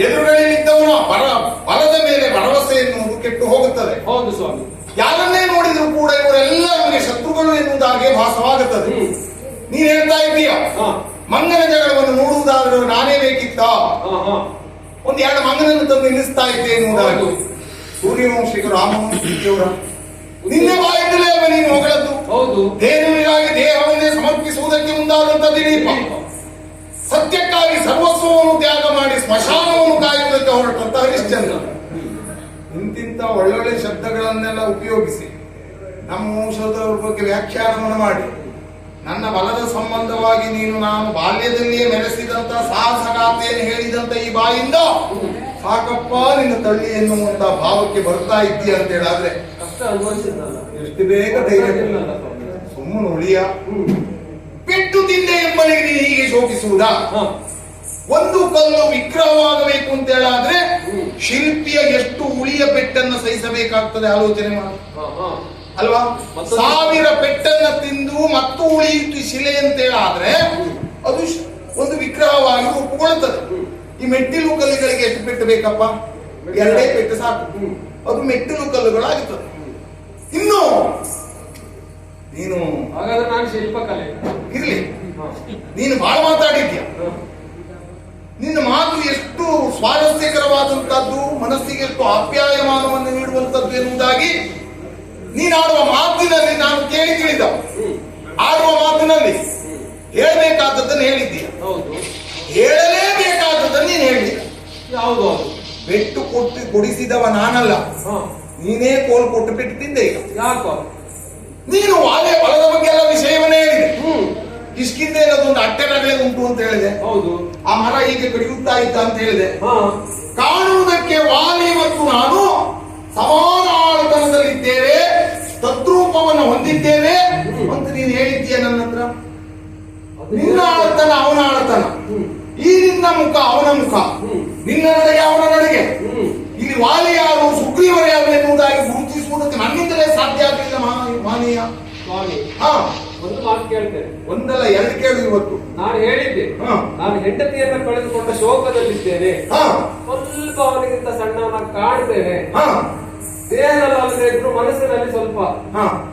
ಎದುರುಗಳಿದ್ದವನು ಬಲದ ಮೇಲೆ ಭರವಸೆ ಎನ್ನುವುದು ಕೆಟ್ಟು ಹೋಗುತ್ತದೆ. ಹೌದು ಸ್ವಾಮಿ. ಯಾರನ್ನೇ ನೋಡಿದ್ರು ಕೂಡ ಇವರೆಲ್ಲ ನಮಗೆ ಶತ್ರುಗಳು ಎನ್ನುವುದಾಗೆ ಭಾಸವಾಗುತ್ತದೆ. ನೀನ್ ಹೇಳ್ತಾ ಇದ್ದೀಯ ಮಂಗನ ಜಗಳವನ್ನು ನೋಡುವುದಾದರೂ ನಾನೇ ಬೇಕಿತ್ತ, ಒಂದ್ ಎರಡು ಮಂಗನನ್ನು ತಂದು ನಿಲ್ಲಿಸ್ತಾ ಇದ್ದೆ ಎನ್ನುವುದಾಗಿ ಸೂರ್ಯವಂಶಿಕ ರಾಮವಂಶಿಯವರ ನಿನ್ನೆ ಬಾಯಿದ್ದಲೇ ನೀನು ಹೊಗಳದ್ದು. ಹೌದು. ದೇವರಿಗಾಗಿ ದೇಹವನ್ನೇ ಸಮರ್ಪಿಸುವುದಕ್ಕೆ ಮುಂದಾದಂತ ದಿಲೀಪ ಸತ್ಯಕ್ಕಾಗಿ ಸರ್ವಸ್ವವನ್ನು ತ್ಯಾಗ ಮಾಡಿ ಸ್ಮಶಾನವನ್ನು ಕಾಯುವುದಕ್ಕೆ ಹೊರಟಂತ ಹರಿಶ್ಚಂದ್ರ ಇಂತಿಂತ ಒಳ್ಳೊಳ್ಳೆ ಶಬ್ದಗಳನ್ನೆಲ್ಲ ಉಪಯೋಗಿಸಿ ನಮ್ಮ ವಂಶದವರ ಬಗ್ಗೆ ವ್ಯಾಖ್ಯಾನವನ್ನು ಮಾಡಿ ನನ್ನ ಬಲದ ಸಂಬಂಧವಾಗಿ ನೀನು ನಾನು ಬಾಲ್ಯದಲ್ಲಿಯೇ ಮೆರೆಸಿದಂತ ಸಾಹಸಗಾಥೆಯನ್ನು ಹೇಳಿದಂತ ಈ ಬಾಯಿಂದ ಸಾಕಪ್ಪ ನಿನ್ನ ತಳ್ಳಿ ಎನ್ನುವಂತ ಭಾವಕ್ಕೆ ಬರ್ತಾ ಇದ್ದೀಯ ಅಂತ ಹೇಳಾದ್ರೆ ಎಷ್ಟು ಬೇಗ ಧೈರ್ಯ ಸುಮ್ಮನೆ ಉಳಿಯ ಪೆಟ್ಟು ತಿಂದೆ ಎಂಬಳಿಗೆ ನೀನು ಹೀಗೆ ಶೋಕಿಸುವುದಾ? ಒಂದು ಕಲ್ಲು ವಿಗ್ರಹವಾಗಬೇಕು ಅಂತ ಹೇಳಾದ್ರೆ ಶಿಲ್ಪಿಯ ಎಷ್ಟು ಉಳಿಯ ಪೆಟ್ಟನ್ನು ಸಹಿಸಬೇಕಾಗ್ತದೆ ಆಲೋಚನೆ ಮಾಡಿ ಅಲ್ವಾ? 1000 ಪೆಟ್ಟನ್ನ ತಿಂದು ಮತ್ತು ಉಳಿಯಿತು ಶಿಲೆ ಅಂತ ಹೇಳಾದ್ರೆ ಅದು ಒಂದು ವಿಗ್ರಹವಾಗಿ ಒಪ್ಪಿಕೊಳ್ಳುತ್ತದೆ. ಈ ಮೆಟ್ಟಿಲು ಕಲ್ಲುಗಳಿಗೆ ಎಷ್ಟು ಪೆಟ್ಟು ಬೇಕಪ್ಪ? 2 ಪೆಟ್ಟು ಸಾಕು, ಅದು ಮೆಟ್ಟಿಲು ಕಲ್ಲುಗಳಾಗುತ್ತದೆ. ಇನ್ನು ನೀನು ಹಾಗಾದ್ರೆ ನಾನು ಶಿಲ್ಪಕಲೆ ಇರ್ಲಿ, ನೀನು ಬಹಳ ಮಾತಾಡಿದ್ಯಾ. ನಿನ್ನ ಮಾತು ಎಷ್ಟು ಸ್ವಾರಸ್ಯಕರವಾದಂತದ್ದು, ಮನಸ್ಸಿಗೆ ಎಷ್ಟು ಆಪ್ಯಾಯಮಾನವನ್ನು ನೀಡುವಂತದ್ದು ಎನ್ನುವುದಾಗಿ ನೀನಾಡುವ ಮಾತಿನಲ್ಲಿ ನಾನು ಕೇಳಿ ತಿಳಿದ. ಆಡುವ ಮಾತಿನಲ್ಲಿ ಹೇಳಬೇಕಾದದ್ದನ್ನು ಹೇಳಿದ್ದೀಯ, ಹೇಳಲೇಬೇಕಾದದ್ದನ್ನು ನೀನು ಹೇಳಿದ. ಯಾವುದು? ಪೆಟ್ಟು ಕೊಡಿಸಿದವ ನಾನಲ್ಲ, ನೀನೇ ಕೋಲ್ ಕೊಟ್ಟು ಪೆಟ್ಟು ತಿಂದೆ. ಈಗ ಯಾಕೋ ನೀನು ವಾಲೆ ಬಲದ ಬಗ್ಗೆ ಎಲ್ಲ ವಿಷಯವನ್ನೇ ಹೇಳಿದೆ. ಕಿಷ್ಕಿಂದೆ ಅನ್ನೋದೊಂದು ಅಟ್ಟೆ ನಗಲೆ ಉಂಟು ಅಂತ ಹೇಳಿದೆ. ಹೌದು. ಆ ಮರ ಹೀಗೆ ಕಡಿಯುತ್ತಾ ಇದ್ದ ಅಂತ ಹೇಳಿದೆ. ಕಾಣುವುದಕ್ಕೆ ವಾಲಿ ಮತ್ತು ನಾನು ಸಮಾನ ಆಳತನದಲ್ಲಿದ್ದೇವೆ, ತದ್ರೂಪವನ್ನು ಹೊಂದಿದ್ದೇವೆ ಅಂತ ನೀನು ಹೇಳಿದ್ದೀಯ ನನ್ನ ಹತ್ರ. ನಿನ್ನ ಆಳತನ ಅವನ ಆಳತನ, ಈ ನಿನ್ನ ಮುಖ ಅವನ ಮುಖ, ನಿನ್ನ ನಡೆಗೆ ಅವನ ನಡೆಗೆ. ಇಲ್ಲಿ ವಾಲಿ ಯಾರು ಸುಗ್ರೀವರು ಯಾರು ಎನ್ನುವುದಾಗಿ ಗುರುತಿಸುವುದಕ್ಕೆ ನನ್ನಿಂದಲೇ ಸಾಧ್ಯ ಆಗಲಿಲ್ಲ ಮಾನೀಯ ಸ್ವಾಮಿ. ಒಂದು ಮಾತು ಕೇಳ್ತೇನೆ. ಒಂದಲ್ಲ 2 ಕೇಳು. ಇವತ್ತು ನಾನು ಹೇಳಿದ್ದೆ, ನಾನು ಹೆಂಡತಿಯನ್ನ ಕಳೆದುಕೊಂಡ ಶೋಕದಲ್ಲಿದ್ದೇನೆ, ಸ್ವಲ್ಪ ಅವನಿಗಿಂತ ಸಣ್ಣವನಾಗಿ ಕಾಣ್ತೇನೆ, ದೇಹದಲ್ಲಿ ಅಲ್ಲದೆ ಇದ್ರು ಮನಸ್ಸಿನಲ್ಲಿ ಸ್ವಲ್ಪ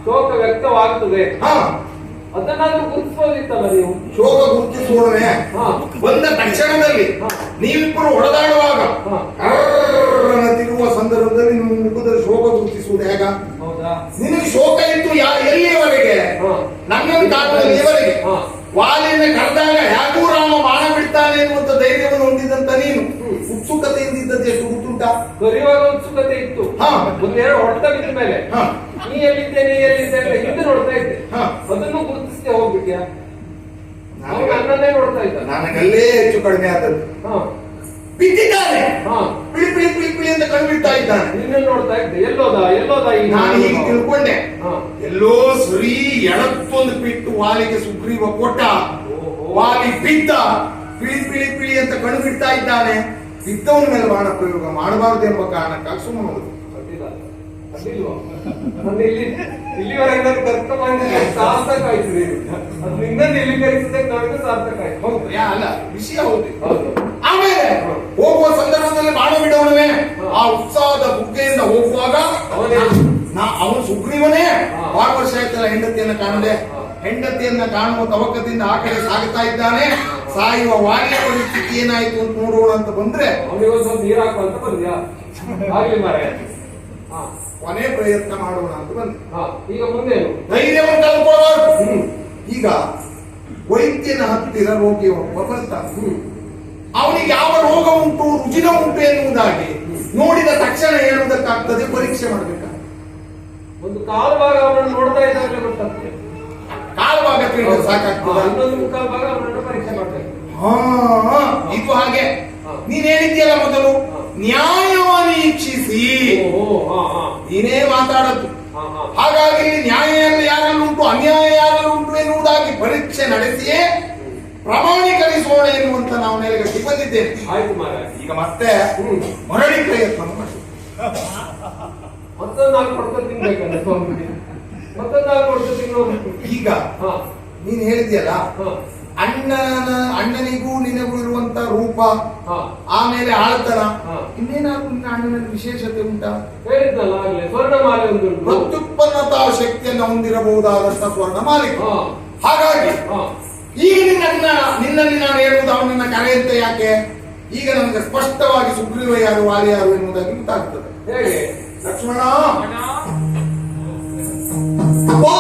ಶೋಕ ವ್ಯಕ್ತವಾಗುತ್ತದೆ, ಅದನ್ನಾದ್ರೂ ಗುರುತಿಸೋದಿತ್ತಲ್ಲ ನೀವು. ಶೋಕ ಗುರುತಿಸುವವನೇ ಒಂದ ತಕ್ಷಣದಲ್ಲಿ ನೀವಿಬ್ಬರು ಹೊಡೆದಾಡುವಾಗ ತಿರುವ ಸಂದರ್ಭದಲ್ಲಿ ನಿಮ್ಮ ಮುಖದಲ್ಲಿ ಶೋಕ ಗುರುತಿಸುವುದು ಹೇಗ? ಹೌದಾ? ನಿನಗೆ ಶೋಕ ಇತ್ತು ಎಲ್ಲಿಯವರೆಗೆ? ನನ್ನನ್ನು ಕಾಲದಲ್ಲಿಯವರೆಗೆ. ವಾಲಿನ ಕರೆದಾಗ ಯಾಕೂ ರಾಮ ಬಾಣ ಬಿಡ್ತಾನೆ ಎನ್ನುವಂತ ಧೈರ್ಯವನ್ನು ಹೊಂದಿದಂತ ನೀನು ಉತ್ಸುಕತೆಯಿಂದ ಇದ್ದದ್ದು ಎಷ್ಟು ಗೊತ್ತುಂಟ? ಕರೆಯುವಾಗ ಉತ್ಸುಕತೆ ಇತ್ತು. ಒಂದೆರಡು ಹೊಡೆತ ಬಿದ್ದ ಮೇಲೆ ನೀ ಎಲ್ಲಿದ್ದೆ ಹಿಂದೆ ನೋಡ್ತಾ ಇದ್ದೆ, ಅದನ್ನು ಗುರುತಿಸದೆ ಹೋಗ್ಬಿಟ್ಯಾ? ನನ್ನನ್ನೇ ನೋಡ್ತಾ ಇದ್ದ. ನನಗಲ್ಲೇ ಹೆಚ್ಚು ಕಡಿಮೆ ಆದದ್ದು. ಬಿದ್ದಿದ್ದಾನೆ, ಪಿಳಿ ಪಿಳಿ ಪಿಳಿ ಪಿಳಿ ಅಂತ ಕಣ್ಬಿಡ್ತಾ ಇದ್ದಾನೆ. ನಿನ್ನೆ ನೋಡ್ತಾ ಇದ್ದೆ. ಎಲ್ಲೋದ ನಾನು ಹೀಗೆ ತಿಳ್ಕೊಂಡೆ, ಎಲ್ಲೋ ಸರಿ ಎಳತ್ತೊಂದು ಬಿಟ್ಟು ವಾಲಿಗೆ ಸುಗ್ರೀವ ಕೊಟ್ಟ, ವಾಲಿ ಬಿದ್ದ, ಪಿಳಿ ಪಿಳಿ ಪಿಳಿ ಅಂತ ಕಣ್ಣು ಬಿಡ್ತಾ ಇದ್ದಾನೆ. ಬಿದ್ದವನ ಮೇಲೆ ಬಾಣ ಪ್ರಯೋಗ ಮಾಡಬಾರದು ಎಂಬ ಕಾರಣಕ್ಕಾಗಿ ಸುಮ್ಮನೆ ಇಲ್ಲಿವರೆಗೆ ನಾನು ಕರ್ಕೊಂಡು ಬಂದಿದ್ದೆ, ಸಾರ್ಥಕ ಆಯ್ತು. ಅದು ನಿನ್ನನ್ನು ಇಲ್ಲಿ ಕರೆಸಿದ್ದಕ್ಕೆ ನನಗೆ ಸಾರ್ಥಕ ಆಯ್ತು. ಹೌದು, ಅಲ್ಲ ವಿಷಯ ಹೌದು. ಆಮೇಲೆ ಹೋಗುವ ಉತ್ಸಾಹದ ಬುಗ್ಗೆಯಿಂದ ಹೋಗುವಾಗ ಅವನೇ ಅವನು ಸುಗ್ರೀವನೇ ಹಾ. 6 ವರ್ಷ ಆಯ್ತಲ್ಲ ಹೆಂಡತಿಯನ್ನ ಕಾಣದೆ. ಹಾ. ಹೆಂಡತಿಯನ್ನ ಕಾಣುವ ತವಕದಿಂದ ಆ ಕಡೆ ಸಾಗುತ್ತಾ ಇದ್ದಾನೆ. ಸಾಯುವ ವಾಣಿಯ ಪರಿಸ್ಥಿತಿ ಏನಾಯ್ತು ಅಂತ ನೋಡೋಣ ಅಂತ ಬಂದ್ರೆ ಅವನಿಗೆ ಒಂದು ಸ್ವಲ್ಪ ನೀರು ಹಾಕು ಅಂತ ಬಂದ್ಯಾ ಆಗ್ಲಿ ಮಾರಾಯ. ಹಾ ಕೊನೆ ಪ್ರಯತ್ನ ಮಾಡೋಣ ಅಂತ ಬಂದೆ. ಹಾ ಈಗ ಮುಂದೇನು? ಧೈರ್ಯವನ್ನು ಕಳ್ಕೊಳ್ಳಬಾರದು. ಈಗ ವೈದ್ಯನ ಹತ್ತಿರ ರೋಗಿ ಒಬ್ಬ ಬರ್ತಾನೆ. ಅವನಿಗೆ ಯಾವ ರೋಗ ಉಂಟು, ರುಜಿನ ಉಂಟು ಎನ್ನುವುದಾಗಿ ನೋಡಿದ ತಕ್ಷಣ ಹೇಳುವುದಕ್ಕಾಗ್ತದೆ, ಪರೀಕ್ಷೆ ಮಾಡಬೇಕಾಗ್ತದೆ. ಒಂದು ಕಾಲು ಭಾಗ ಅವನನ್ನು ನೋಡ್ತಾ ಇದ್ದಾಗಲೇ ಗೊತ್ತಾಗ್ತದೆ. ಕಾಲು ಭಾಗ ತಿಳಿದ್ರೆ ಸಾಕಾಗ್ತದೆ. ಇನ್ನೊಂದು ಮುಕ್ಕಾಲು ಭಾಗ ಅವನನ್ನು ಪರೀಕ್ಷೆ ಮಾಡ್ಬೇಕು. ಇದು ಹಾಗೆ ನೀನ್ ಹೇಳಿದ್ಯಲ್ಲ ಮೊದಲು, ನ್ಯಾಯವನ್ನು ಇಚ್ಛಿಸಿ ನೀನೇ ಮಾತಾಡದ್ದು. ಹಾಗಾಗಿ ನ್ಯಾಯದಲ್ಲಿ ಯಾರಲ್ಲುಂಟು, ಅನ್ಯಾಯ ಯಾರಲ್ಲುಂಟು ಎನ್ನುವುದಾಗಿ ಪರೀಕ್ಷೆ ನಡೆಸಿಯೇ ಪ್ರಮಾಣೀಕರಿಸೋಣ ಎನ್ನುವಂತ ನಾವು ನೆಲೆಗಟ್ಟಿ ಬಂದಿದ್ದೇನೆ. ಆಯ್ತು ಮಾರಾಯ. ಈಗ ಮತ್ತೆ ಮರಳಿ ಪ್ರಯತ್ನ ಮಾಡಿ ಮತ್ತೊಂದು 4 ಕೊಡ್ತಾ ತಿನ್ಬೇಕಲ್ಲ ಸ್ವಾಮಿ. ಮತ್ತೊಂದು 4 ಕೊಡ್ತಾ ತಿನ್ನೋದು. ಈಗ ನೀನ್ ಹೇಳಿದ್ಯಲ್ಲ, ಹಾ ಅಣ್ಣನಿಗೂ ನಿನಗೂ ಇರುವಂತ ರೂಪ, ಹಾ ಆಮೇಲೆ ಆಳ್ತನ, ಹಾ. ಇನ್ನೇನಾದ್ರೂ ನಿನ್ನ ಅಣ್ಣನಲ್ಲಿ ವಿಶೇಷತೆ ಉಂಟಾ? ಹೇಳಿದ್ನಲ್ಲ ಆಗ್ಲೇ ಸ್ವರ್ಣಮಾಲೆ ಒಂದು ಉಂಟು. ಪ್ರತ್ಯುತ್ಪನ್ನತಾ ಶಕ್ತಿಯನ್ನು ಹೊಂದಿರಬಹುದಾದಂತ ಸ್ವರ್ಣ ಮಾಲಿಕ. ಹಾ ಹಾಗಾಗಿ ಹಾ ಈಗ ನಿನ್ನಲ್ಲಿ ನಾನು ಹೇಳುವುದು ಅವನನ್ನ ಕರೆಯಂತೆ ಯಾಕೆ? ಈಗ ನನಗೆ ಸ್ಪಷ್ಟವಾಗಿ ಸುಗ್ರೀವ ಯಾರು, ವಾಲಿ ಯಾರು ಎನ್ನುವುದಾಗಿ ಗೊತ್ತಾಗ್ತದೆ. ಹೇಗೆ? ಲಕ್ಷ್ಮಣ ಓ